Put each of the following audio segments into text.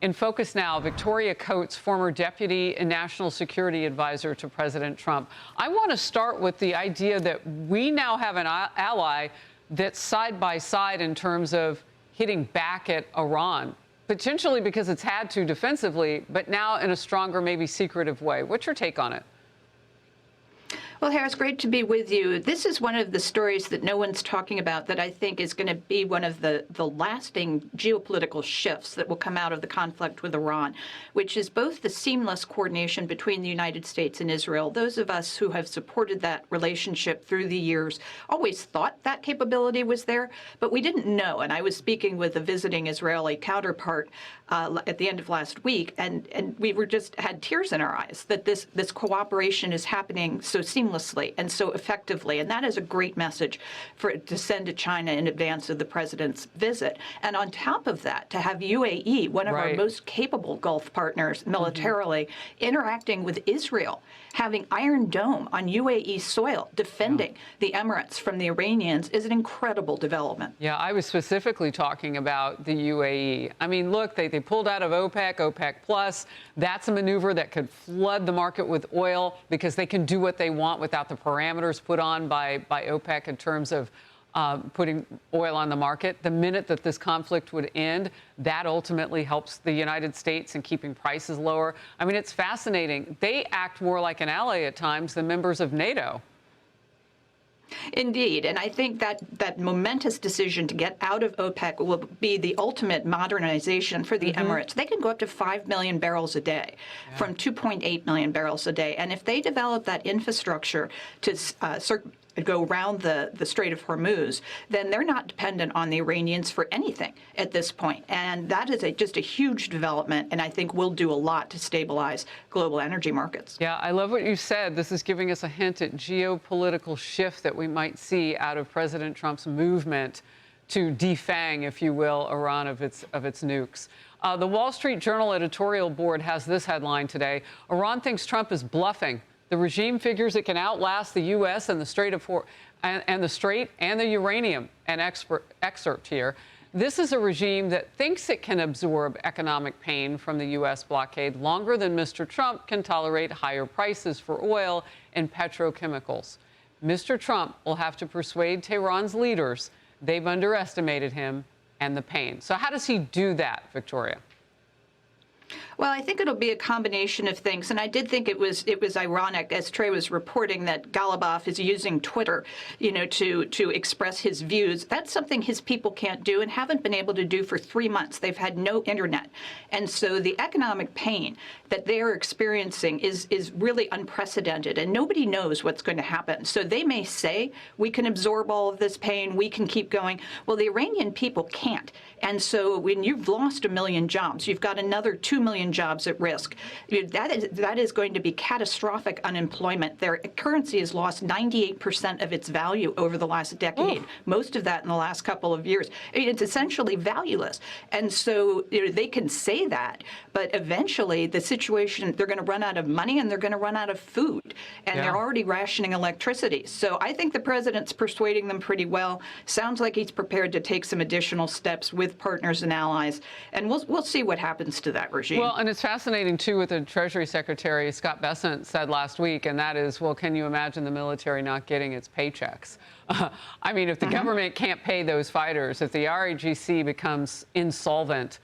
In Focus Now, Victoria Coates, former deputy and national security advisor to President Trump. I want to start with the idea that we now have an ally that's side by side in terms of hitting back at Iran, potentially because it's had to defensively, but now in a stronger, maybe secretive way. What's your take on it? Well, Harris, great to be with you. This is one of the stories that no one's talking about that I think is going to be one of the lasting geopolitical shifts that will come out of the conflict with Iran, which is both the seamless coordination between the United States and Israel. Those of us who have supported that relationship through the years always thought that capability was there, but we didn't know. And I was speaking with a visiting Israeli counterpart at the end of last week, and we were just had tears in our eyes that this cooperation is happening so seamlessly and so effectively. And that is a great message to send to China in advance of the president's visit. And on top of that, to have UAE, one of our most capable Gulf partners militarily, interacting with Israel, having Iron Dome on UAE soil, defending the Emirates from the Iranians is an incredible development. Yeah, I was specifically talking about the UAE. I mean, look, they pulled out of OPEC, OPEC Plus. That's a maneuver that could flood the market with oil because they can do what they want without the parameters put on by OPEC in terms of putting oil on the market. The minute that this conflict would end, that ultimately helps the United States in keeping prices lower. I mean, it's fascinating. They act more like an ally at times than members of NATO. Indeed. And I think that momentous decision to get out of OPEC will be the ultimate modernization for the Emirates. They can go up to 5 million barrels a day from 2.8 million barrels a day. And if they develop that infrastructure to go around the Strait of Hormuz, then they're not dependent on the Iranians for anything at this point. And that is just a huge development, and I think will do a lot to stabilize global energy markets. Yeah, I love what you said. This is giving us a hint at geopolitical shift that we might see out of President Trump's movement to defang, if you will, Iran of its nukes. The Wall Street Journal editorial board has this headline today: Iran thinks Trump is bluffing. The regime figures it can outlast the U.S. and the Strait and the uranium. An excerpt here. This is a regime that thinks it can absorb economic pain from the U.S. blockade longer than Mr. Trump can tolerate higher prices for oil and petrochemicals. Mr. Trump will have to persuade Tehran's leaders they've underestimated him and the pain. So how does he do that, Victoria? Well, I think it'll be a combination of things, and I did think it was ironic, as Trey was reporting, that Gallup is using Twitter, to express his views. That's something his people can't do and haven't been able to do for 3 months. They've had no internet, and so the economic pain that they are experiencing is really unprecedented, and nobody knows what's going to happen. So they may say we can absorb all of this pain, we can keep going. Well, the Iranian people can't, and so when you've lost 1 million jobs, you've got another 2 million jobs at risk. That is going to be catastrophic unemployment. Their currency has lost 98% of its value over the last decade, most of that in the last couple of years. It's essentially valueless. And so they can say that, but eventually the situation, they're going to run out of money and they're going to run out of food. And they're already rationing electricity. So I think the president's persuading them pretty well. Sounds like he's prepared to take some additional steps with partners and allies. And we'll see what happens to that regime. Well, and it's fascinating, too, what the Treasury Secretary Scott Bessent said last week, and that is, well, can you imagine the military not getting its paychecks? I mean, if the government can't pay those fighters, if the RAGC becomes insolvent,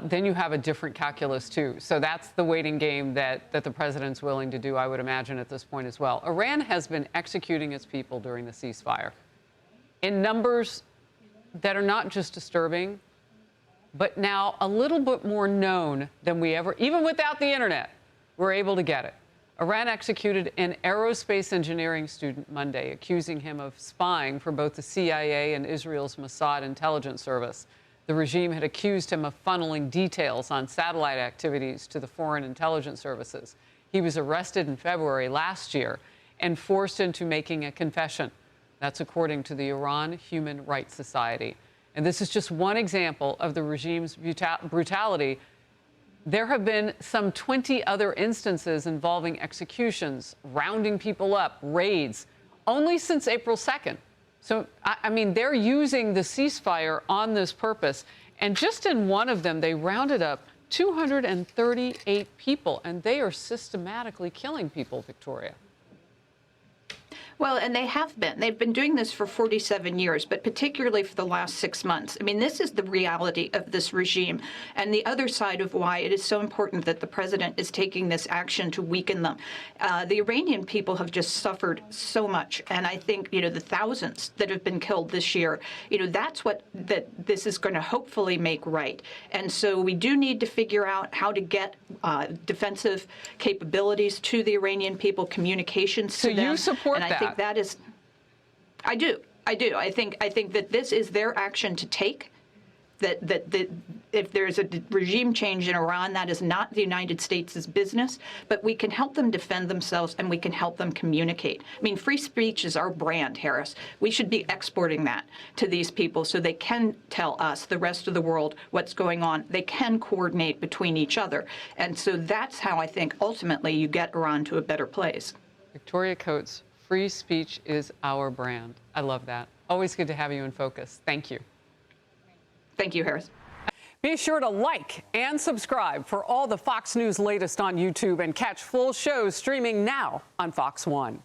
then you have a different calculus, too. So that's the waiting game that the president's willing to do, I would imagine, at this point as well. Iran has been executing its people during the ceasefire in numbers that are not just disturbing, but now a little bit more known than we ever, even without the internet, we're able to get it. Iran executed an aerospace engineering student Monday, accusing him of spying for both the CIA and Israel's Mossad intelligence service. The regime had accused him of funneling details on satellite activities to the foreign intelligence services. He was arrested in February last year and forced into making a confession. That's according to the Iran Human Rights Society. And this is just one example of the regime's brutality. There have been some 20 other instances involving executions, rounding people up, raids, only since April 2nd. So, I mean, they're using the ceasefire on this purpose. And just in one of them, they rounded up 238 people, and they are systematically killing people, Victoria. Well, and they have been. They've been doing this for 47 years, but particularly for the last 6 months. I mean, this is the reality of this regime and the other side of why it is so important that the president is taking this action to weaken them. The Iranian people have just suffered so much. And I think, the thousands that have been killed this year, that's what this is going to hopefully make right. And so we do need to figure out how to get defensive capabilities to the Iranian people, communications to them. So you support that? I think that is, I do. I think that this is their action to take. That if there's a regime change in Iran, that is not the United States' business. But we can help them defend themselves, and we can help them communicate. I mean, free speech is our brand, Harris. We should be exporting that to these people so they can tell us, the rest of the world, what's going on. They can coordinate between each other, and so that's how I think ultimately you get Iran to a better place. Victoria Coates. Free speech is our brand. I love that. Always good to have you in focus. Thank you. Thank you, Harris. Be sure to like and subscribe for all the Fox News latest on YouTube and catch full shows streaming now on Fox One.